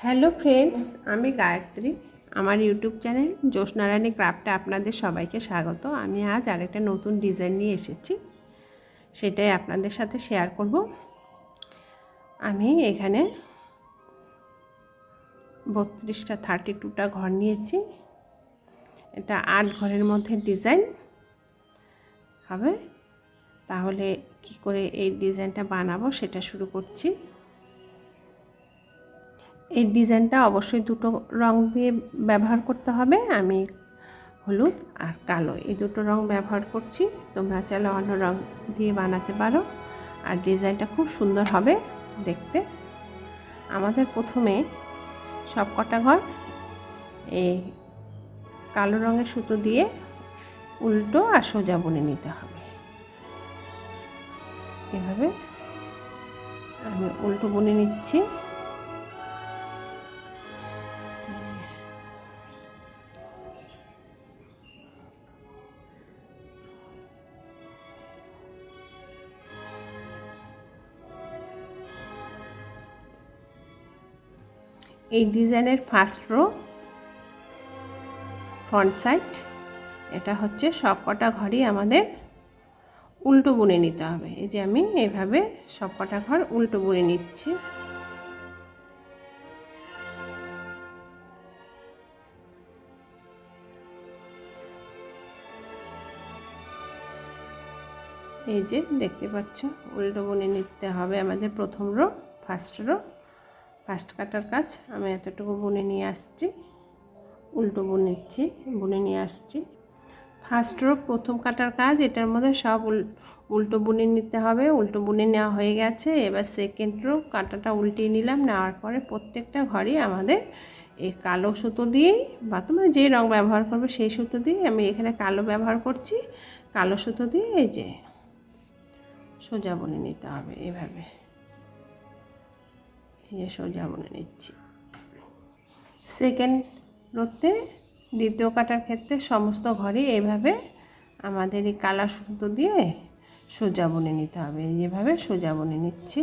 Hello friends, আমি গায়ত্রী। আমার YouTube channel Jyotsnarani ক্রাফটে আপনাদের সবাইকে স্বাগত। আমি আজ আরেকটা নতুন ডিজাইন নিয়ে এসেছি, সেটাই আপনাদের সাথে শেয়ার করব। আমি এখানে 32টা 32টা ঘর নিয়েছি। এটা 8 ঘরের মধ্যে ডিজাইন হবে। তাহলে কি করে এই ডিজাইনটা বানাবো সেটা শুরু করছি। এই ডিজাইনটা অবশ্যই দুটো রং দিয়ে ব্যবহার করতে হবে। আমি হলুদ আর কালো এই দুটো রং ব্যবহার করছি। তোমরা চাইলে অন্য রং দিয়ে বানাতে পারো, আর ডিজাইনটা খুব সুন্দর হবে দেখতে। আমাদের প্রথমে সব কটা ঘর এই কালো রঙের সুতো দিয়ে উল্টো আর সোজা বুনে নিতে হবে। এভাবে আমি উল্টো বুনে নিচ্ছি। এই ডিজাইনের ফার্স্ট রো ফ্রন্ট সাইড, এটা হচ্ছে সব কটা ঘরই আমাদের উল্টো বুনে নিতে হবে। এই যে আমি এভাবে সব কটা ঘর উল্টো বুনে নিচ্ছি। এই যে দেখতে পাচ্ছ, উল্টো বুনে নিতে হবে আমাদের প্রথম রো ফার্স্ট কাটার কাজ। আমি এতটুকু বুনে নিয়ে আসছি, উল্টো বুনে নিয়ে আসছি। ফার্স্ট রো প্রথম কাটার কাজ, এটার মধ্যে সব উল্টো বুনে নিতে হবে। উল্টো বুনে নেওয়া হয়ে গেছে। এবার সেকেন্ড রো কাটাটা উল্টিয়ে নিলাম। নেওয়ার পরে প্রত্যেকটা ঘরই আমাদের এই কালো সুতো দিয়েই, বা তোমরা যে রং ব্যবহার করবে সেই সুতো দিয়ে, আমি এখানে কালো ব্যবহার করছি, কালো সুতো দিয়ে এই যে সোজা বুনে নিতে হবে। এভাবে এই যে সোজা বুনে নিচ্ছি। সেকেন্ড রোতে দ্বিতীয় কাটার ক্ষেত্রে সমস্ত ঘরে এইভাবে আমাদের এই কালো সুতো দিয়ে সোজা বুনে নিতে হবে। এইভাবে সোজা বুনে নিচ্ছি।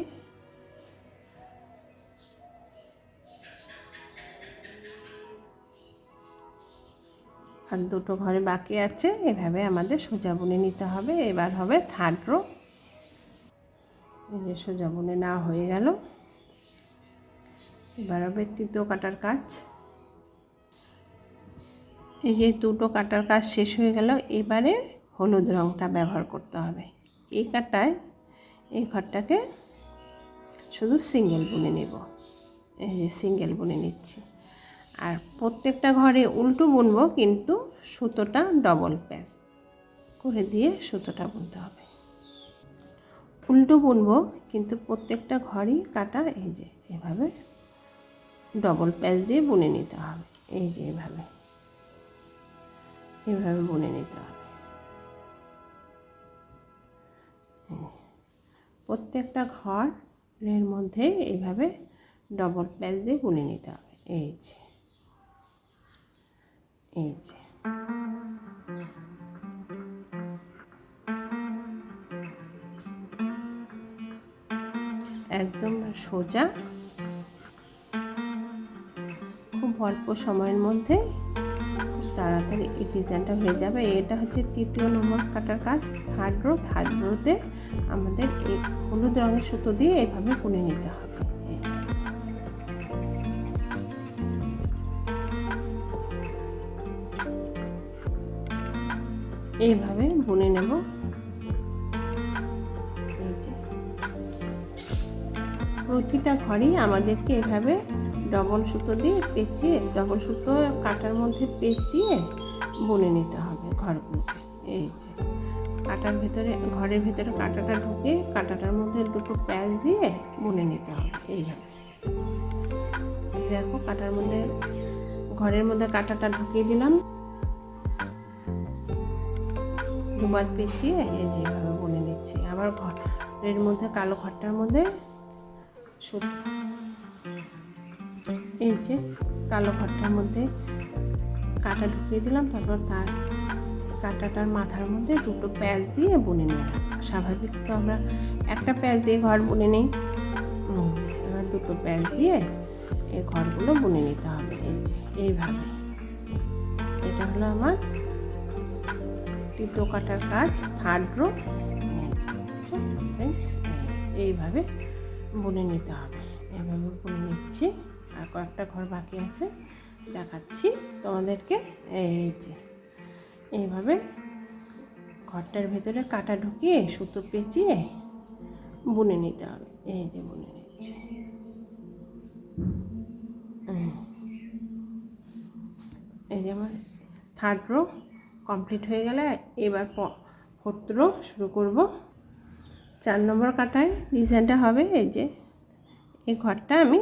আর দুটো ঘরে বাকি আছে, এভাবে আমাদের সোজা বুনে নিতে হবে। এবার হবে থার্ড রো। এই যে সোজা বুনে নেওয়া হয়ে গেল। এবার হবে তৃতীয় কাটার কাজ। এই যে দুটো কাটার কাজ শেষ হয়ে গেল। এবারে হলুদ রঙটা ব্যবহার করতে হবে। এই কাটায় এই ঘরটাকে শুধু সিঙ্গেল বুনে নেব। এই যে সিঙ্গেল বুনে নিচ্ছি। আর প্রত্যেকটা ঘরে উল্টো বুনবো, কিন্তু সুতোটা ডবল প্যাচ করে দিয়ে সুতোটা বুনতে হবে। উল্টো বুনবো, কিন্তু প্রত্যেকটা ঘরই কাটা এই যে এভাবে ডবল প্যাচ দিয়ে বুনে নিতে হবে। এই যে এভাবে বুনে নিতে হবে। প্রত্যেকটা ঘরের মধ্যে এইভাবে ডবল প্যাচ দিয়ে বুনে নিতে হবে। এই যে একদম সোজা, খুব অল্প সময়ের মধ্যে তাড়াতাড়ি এই ডিজাইনটা হয়ে যাবে। এটা হচ্ছে তৃতীয় নম্বর কাটার কাজ, থার্ড রোতে আমাদের এই হলুদ রঙের সুতো দিয়ে এইভাবে বুনে নিতে হবে। এইভাবে বুনে নেব। এই যে প্রতিটা ঘরেই আমাদেরকে এভাবে ডবল সুতো দিয়ে পেঁচিয়ে, ডবল সুতো কাটার মধ্যে পেঁচিয়ে বুনে নিতে হবে ঘরগুলোকে। এই যে ঘরের ভেতরে কাঁটাটা ঢুকে কাঁটাটার মধ্যে দুটো প্যাচ দিয়ে বুনে নিতে হবে। এইভাবে দেখো, ঘরের মধ্যে কাঁটাটা ঢুকিয়ে দিলাম, দুবার পেঁচিয়ে এই যে এইভাবে বুনে নিচ্ছি। আবার ঘরের মধ্যে কালো ঘরটার মধ্যে এই যে কালো ঘরটার মধ্যে কাঁটা ঢুকিয়ে দিলাম। তারপর তার কাঁটাটার মাথার মধ্যে দুটো প্যাচ দিয়ে বুনে নিলাম। স্বাভাবিক তো আমরা একটা প্যাচ দিয়ে ঘর বুনে নিই। এবার দুটো প্যাচ দিয়ে এই ঘরগুলো বুনে নিতে হবে। এই যে এইভাবে। এটা হলো আমার তৃতীয় কাটার কাজ, থার্ড রো। এইভাবে বুনে নিতে হবে। এইভাবে বুনে নিচ্ছি। আর কয়েকটা ঘর বাকি আছে, দেখাচ্ছি তোমাদেরকে। এই যে এইভাবে ঘরটার ভেতরে কাটা ঢুকিয়ে সুতো পেঁচিয়ে বুনে নিতে হবে। এই যে বুনে নিচ্ছি। এই যে আমার থার্ড রো কমপ্লিট হয়ে গেলে এবার ফোর্থ রো শুরু করব। 4 নম্বর কাটায় ডিজাইনটা হবে এই যে এই ঘরটা আমি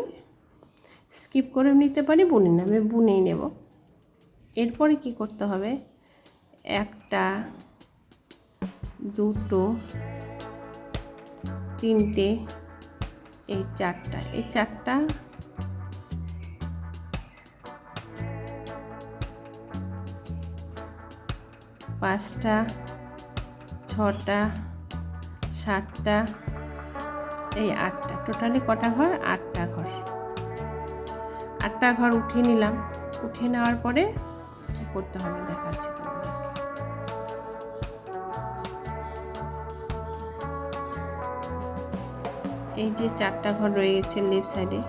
স্কিপ করে নিতে পারি, বুনে না, আমি বুনেই নেব। এরপরে কি করতে হবে, একটা, দুটো, তিনটে, এই চারটা, পাঁচটা, ছটা, সাতটা, এই আটটা। টোটালি কটা ঘর? 8টা ঘর। 8টা ঘর উঠিয়ে নিলাম। উঠিয়ে নেওয়ার পরে কি করতে হবে দেখাচ্ছি তোমাদেরকে। এই যে 4টা ঘর রয়ে গেছে লেফট সাইডে,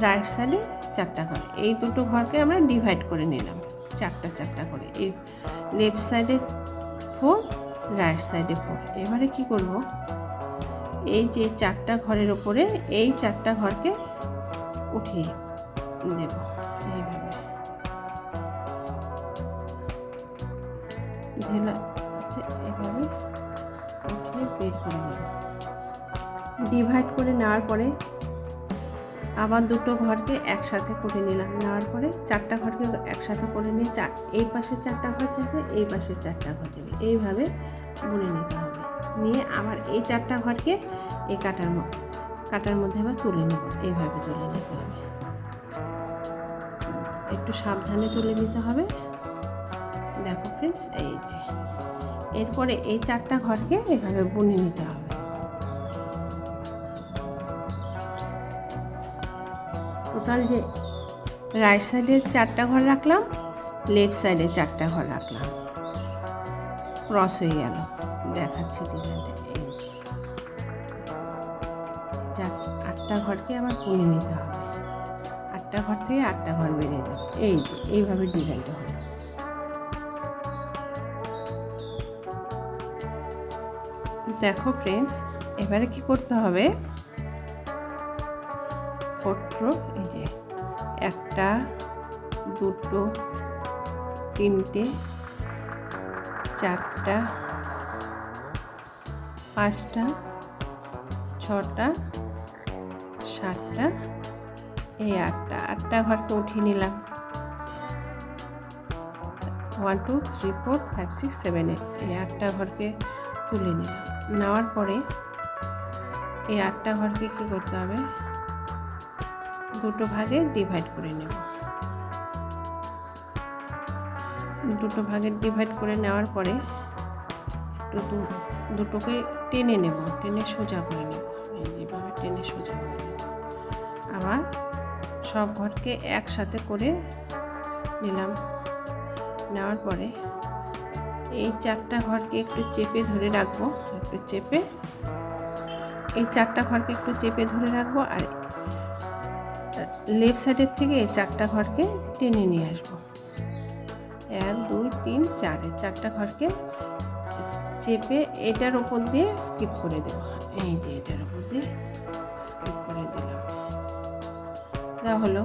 রাইট সাইডে 4টা ঘর। এই দুটো ঘরকে আমরা ডিভাইড করে নিলাম 4টা করে। এই লেফট সাইডে 4, রাইট সাইডে 4। এবারে কি করব, এই যে 4টা ঘরের ওপরে এই 4টা ঘরকে উঠিয়ে দেব। এইভাবে ঢেলা আছে, এভাবে উঠিয়ে বের করে নেব। ডিভাইড করে নেওয়ার পরে আবার দুটো ঘরকে একসাথে করে নিলাম। নেওয়ার পরে 4টা ঘরকে একসাথে করে নিয়ে এই পাশে 4টা ঘর যাবে, এই পাশে 4টা ঘর যাবে। এইভাবে বুনে নিতে হবে। নিয়ে আবার এই 4টা ঘরকে এই কাটার মধ্যে আবার তুলে নেব। এইভাবে তুলে নিতে হবে, একটু সাবধানে তুলে নিতে হবে। দেখো ফ্রেন্ডস, এই যে এরপরে এই 4টা ঘরকে এভাবে বুনে নিতে হবে। টোটাল যে রাইট সাইডে 4টা ঘর রাখলাম, লেফট সাইডে 4টা ঘর রাখলাম, ক্রস হয়ে গেল। দেখাচ্ছি ডিজাইনটা। এই যে 8টা ঘরকে আবার বুনে নিতে হবে। 8টা ঘর থেকে 8টা ঘর বেরিয়ে যাবে। এই যে এইভাবে ডিজাইনটা হলো। দেখো ফ্রেন্ডস, এবারে কি করতে হবে, ফোর্থ রো, এই যে 1টা, 2টো, 3টে, 4টা, 5টা, 6টা, 7টা, এই 8টা ঘরকে উঠিয়ে নিলাম। 1 2 3 4 5 6 7 8 এই 8টা ঘরকে তুলে নিলাম। নেওয়ার পরে এই 8টা ঘরকে কী করতে হবে, দুটো ভাগে ডিভাইড করে নেব। দুটো ভাগে ডিভাইড করে নেওয়ার পরে দুটোকে টেনে নেব, টেনে সোজা করে নেব। এইভাবে টেনে সোজা করে নেব। আবার সব ঘরকে একসাথে করে নিলাম। নেওয়ার পরে এই 4টা ঘরকে একটু চেপে ধরে রাখবো, একটু চেপে, এই 4টা ঘরকে একটু চেপে ধরে রাখবো। আর লেফট সাইডের থেকে 4টা ঘরকে টেনে নিয়ে আসবো। 1 2 3 4 এই 4টা ঘরকে চেপে এটার ওপর দিয়ে স্কিপ করে দেব। এই যে এটার ওপর দিয়ে স্কিপ করে দিলাম। যা হলো।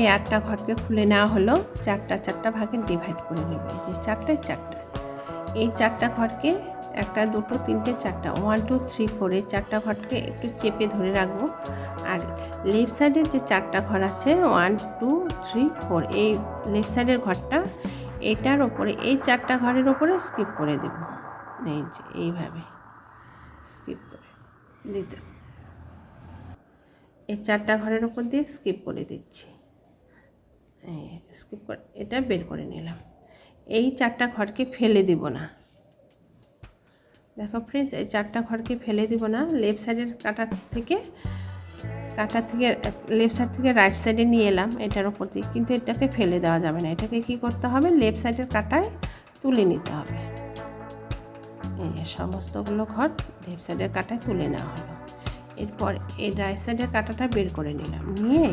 এই 8টা ঘরকে খুলে নেওয়া হলো, চারটা ভাগে ডিভাইড করে নেবে। এই যে চারটা, এই 4টা ঘরকে 1 2 3 4টা 1 2 3 4 এই 4টা ঘরকে একটু চেপে ধরে রাখবো। আর লেফট সাইডের যে 4টা ঘর আছে 1 2 3 4 এই লেফট সাইডের ঘরটা এটার ওপরে, এই 4টা ঘরের ওপরে স্কিপ করে দেব। এই যে এইভাবে স্কিপ করে দিতে, এই 4টা ঘরের ওপর দিয়ে স্কিপ করে দিচ্ছি। স্কিপ করে এটা বের করে নিলাম। এই 4টা ঘরকে ফেলে দিব না। দেখো ফ্রেন্ডস, এই 4টা ঘরকে ফেলে দিব না। লেফট সাইডের কাটা থেকে লেফট সাইড থেকে রাইট সাইডে নিয়ে এলাম এটার ওপর দিয়ে, কিন্তু এটাকে ফেলে দেওয়া যাবে না। এটাকে কি করতে হবে, লেফট সাইডের কাটায় তুলে নিতে হবে। এই সমস্তগুলো ঘর লেফট সাইডের কাটায় তুলে নেওয়া হলো। এরপর এই রাইট সাইডের কাটাটা বের করে নিলাম, নিয়ে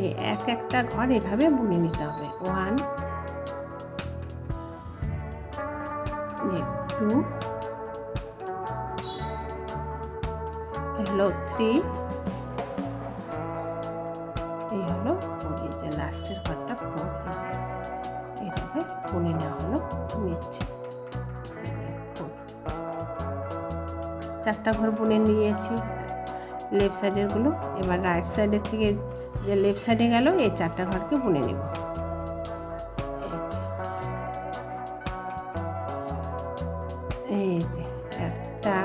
এই একটা ঘর এভাবে বুনে নিতে হবে। 1 2 হলো 3, এই হলো 4, এই যে লাস্টের ঘরটা 4, এটাকে বুনে নেওয়া হলো, নিচ্ছে 4টা ঘর বুনে নিয়েছি লেফট সাইডের গুলো। এবার রাইট সাইডের থেকে যে লেফট সাইডে গেল এই 4টা ঘরকে বুনে নেব। এই যে একটা,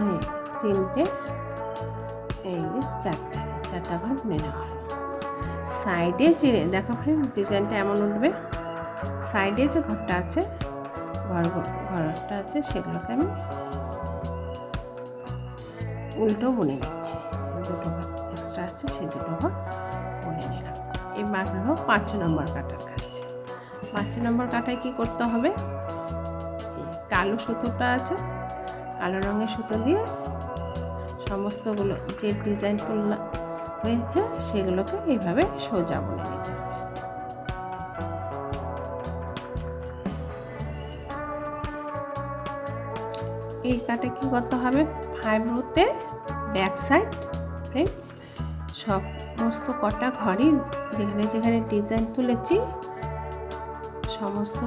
এই 3টে, এই যে 4টা ঘর বুনে নেওয়া হলো। সাইডে যে দেখো ফ্রেন্ড ডিজাইনটা এমন উঠবে, সাইডে যে ঘরটা আছে ঘরটা আছে সেগুলোকে আমি উল্টো বুনে নিচ্ছি। 2টো ঘর এক্সট্রা আছে, সেই 2টো ঘর বুনে নিলাম। এবার হলো 5 নম্বর কাটার কাজ। 5 নম্বর কাটায় কি করতে হবে, কালো সুতোটা আছে, কালো রঙের সুতো দিয়ে সমস্তগুলো যে ডিজাইনগুলো হয়েছে সেগুলোকে এইভাবে সোজা বুনে নিতে হবে। এই কাটে কি করতে হবে, 5 রোতে ব্যাক সাইড ফ্রেন্ডস সমস্ত কটা ঘরই যেখানে ডিজাইন তুলেছি সমস্ত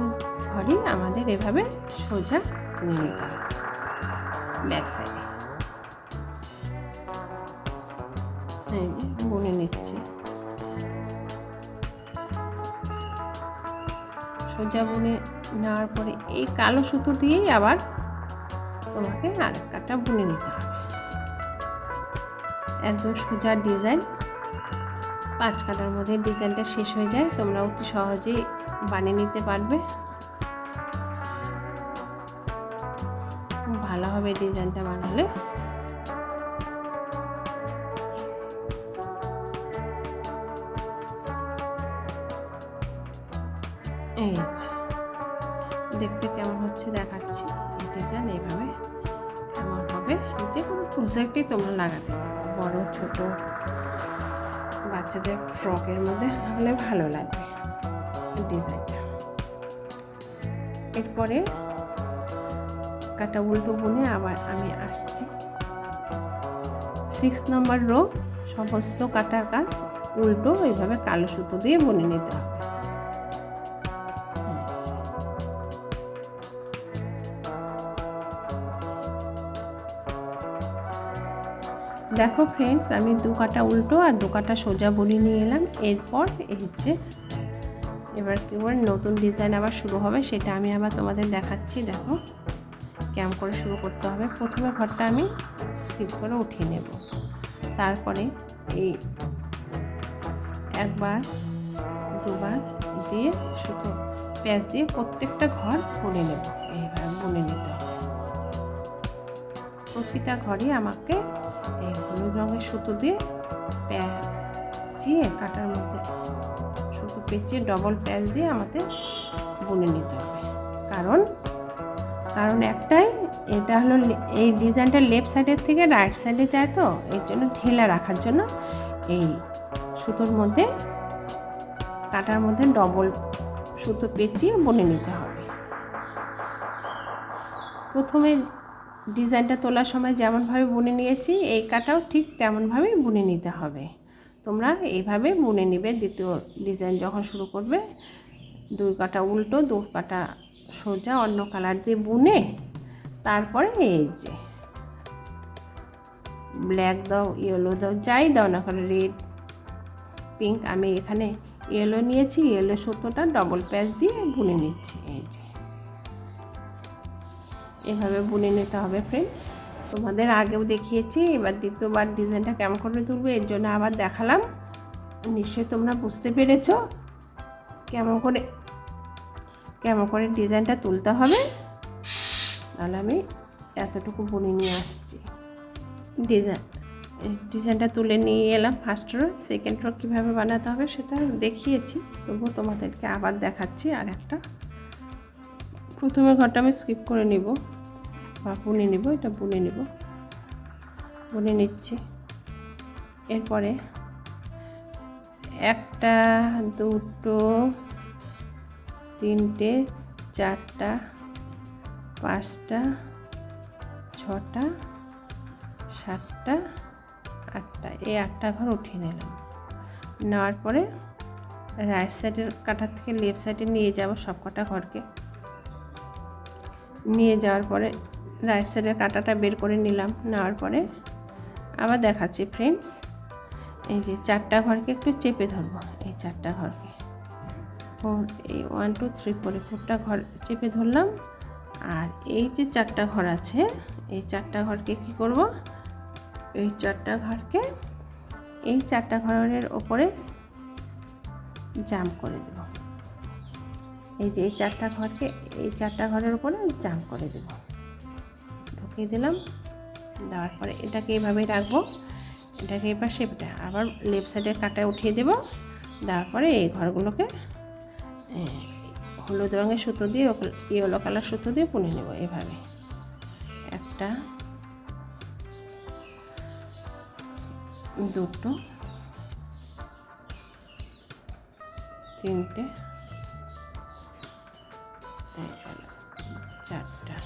ঘরই আমাদের এভাবে সোজা বুনে নিতে হবে। ব্যাক সাইডে বুনে নিচ্ছি, সোজা বুনে নেওয়ার পরে এই কালো সুতো দিয়েই আবার তোমাকে আরেকটা বুনে নিতে হবে। একদম সোজা ডিজাইন, 5 কাটার মধ্যে ডিজাইনটা শেষ হয়ে যায়। তোমরা অতি সহজেই বানিয়ে নিতে পারবে, খুব ভালো হবে ডিজাইনটা বানালে। এই দেখতে কেমন হচ্ছে দেখাচ্ছি। এই ডিজাইন এইভাবে কেমন হবে, যে কোনো প্রজেক্টেই তোমরা লাগাতে পারো, বড় ছোট বাচ্চাদের ফ্রকের মধ্যে লাগালে ভালো লাগবে ডিজাইনটা। এরপরে কাটা উল্টো বুনে আবার আমি আসছি 6 নম্বর রো। সমস্ত কাটার কাজ উল্টো এইভাবে কালো সুতো দিয়ে বুনে নিতে হবে। দেখো ফ্রেন্ডস, আমি 2 কাটা উল্টো আর 2 কাটা সোজা বুনে নিয়ে এলাম। এরপর এই যে এবার কেবল নতুন ডিজাইন আবার শুরু হবে, সেটা আমি আবার তোমাদের দেখাচ্ছি। দেখো কেমন করে শুরু করতে হবে। প্রথমে ঘরটা আমি স্কিপ করে উঠিয়ে নেব, তারপরে এই একবার দুবার দিয়ে সুতো প্যাঁচ দিয়ে প্রত্যেকটা ঘর বুনে নেব। এইভাবে বুনে নিতে হবে। প্রতিটা ঘরই আমাকে এই হলুদ রঙের সুতো দিয়ে পেঁচিয়ে কাটার মধ্যে সুতো পেঁচিয়ে ডবল প্যাঁচ দিয়ে আমাদের বুনে নিতে হবে। কারণ একটাই, এটা হলো এই ডিজাইনটা লেফট সাইডের থেকে রাইট সাইডে যায়, তো এর জন্য ঢেলা রাখার জন্য এই সুতোর মধ্যে, কাটার মধ্যে ডবল সুতো পেঁচিয়ে বুনে নিতে হবে। প্রথমে ডিজাইনটা তোলার সময় যেমনভাবে বুনে নিয়েছি, এই কাটাও ঠিক তেমনভাবেই বুনে নিতে হবে। তোমরা এইভাবে বুনে নিবে। দ্বিতীয় ডিজাইন যখন শুরু করবে, 2 কাটা উল্টো, 2 কাটা সোজা অন্য কালার দিয়ে বুনে, তারপরে এই যে ব্ল্যাক দাও, ইয়েলো দাও, যাই দাও না কারণ, রেড, পিঙ্ক, আমি এখানে ইয়েলো নিয়েছি। ইয়েলো সুতোটা ডবল প্যাচ দিয়ে বুনে নিচ্ছি। এই যে এভাবে বুনে নিতে হবে ফ্রেন্ডস। তোমাদের আগেও দেখিয়েছি, এবার দ্বিতীয়বার ডিজাইনটা কেমন করে তুলবে এর জন্য আবার দেখালাম। নিশ্চয়ই তোমরা বুঝতে পেরেছো কেমন করে ডিজাইনটা তুলতে হবে। তাহলে আমি এতটুকু বুনে নিয়ে আসছি। ডিজাইনটা তুলে নিয়ে এলাম। ফার্স্ট রো, সেকেন্ড রো কীভাবে বানাতে হবে সেটা দেখিয়েছি, তবুও তোমাদেরকে আবার দেখাচ্ছি। আর একটা প্রথমে ঘরটা আমি স্কিপ করে নিব বা বুনে নিব, এটা বুনে নিচ্ছি। এরপরে 1টা 2টো 3টে 4টা 5টা 6টা 7টা 8টা, এই 8টা ঘর উঠিয়ে নিলাম। নেওয়ার পরে রাইট সাইডের কাটার থেকে লেফট সাইডে নিয়ে যাব সব কটা ঘরকে। নিয়ে যাওয়ার পরে রাইট সাইডের কাটাটা বের করে নিলাম। নেওয়ার পরে আবার দেখাচ্ছি ফ্রেন্ডস, এই যে 4টা ঘরকে একটু চেপে ধরবো। এই 4টা ঘরকে 4, এই 1 2 3 4টা ঘর চেপে ধরলাম। আর এই যে 4টা ঘর আছে, এই 4টা ঘরকে কি করব, এই 4টা ঘরকে এই 4টা ঘরের ওপরে জাম্প করে দেব। এই যে এই 4টা ঘরকে এই 4টা ঘরের উপরে জাম্প করে দেব। ঢুকিয়ে দিলাম। দেওয়ার পরে এটাকে এইভাবেই রাখবো। এটাকে এবার শেপটা আবার লেফট সাইডে কাটায় উঠিয়ে দেব। দেওয়ার পরে এই ঘরগুলোকে হলুদ রঙের সুতো দিয়ে, ইয়েলো কালার সুতো দিয়ে বুনে নেব। এভাবে 1টা 2টো 3টে 4টা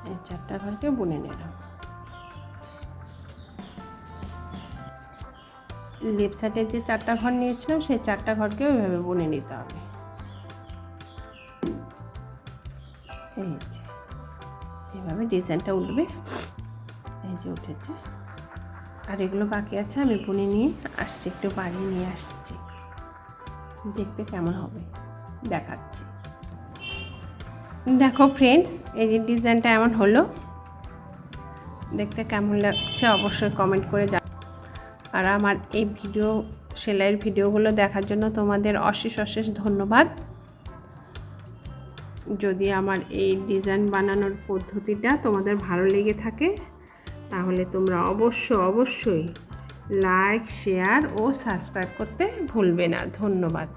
এই 4টা ঘরকে বুনে নিলাম। লেফট সাইডে যে 4টা ঘর নিয়েছিলাম, সেই 4টা ঘরকে ওইভাবে বুনে নিতে হবে। এই যে এভাবে ডিজাইনটা উঠবে। এই যে উঠেছে। আর এগুলো বাকি আছে, আমি বুনে নিয়ে আসছি, একটু বাড়িয়ে নিয়ে আসছি। দেখতে কেমন হবে দেখাচ্ছি। দেখো ফ্রেন্ডস, এই যে ডিজাইনটা এমন হলো। দেখতে কেমন লাগছে অবশ্যই কমেন্ট করে জানাও। আর আমার এই সেলাইয়ের ভিডিওগুলো দেখার জন্য তোমাদের অশেষ ধন্যবাদ। যদি আমার এই ডিজাইন বানানোর পদ্ধতিটা তোমাদের ভালো লেগে থাকে, তাহলে তোমরা অবশ্যই লাইক, শেয়ার ও সাবস্ক্রাইব করতে ভুলবে না। ধন্যবাদ।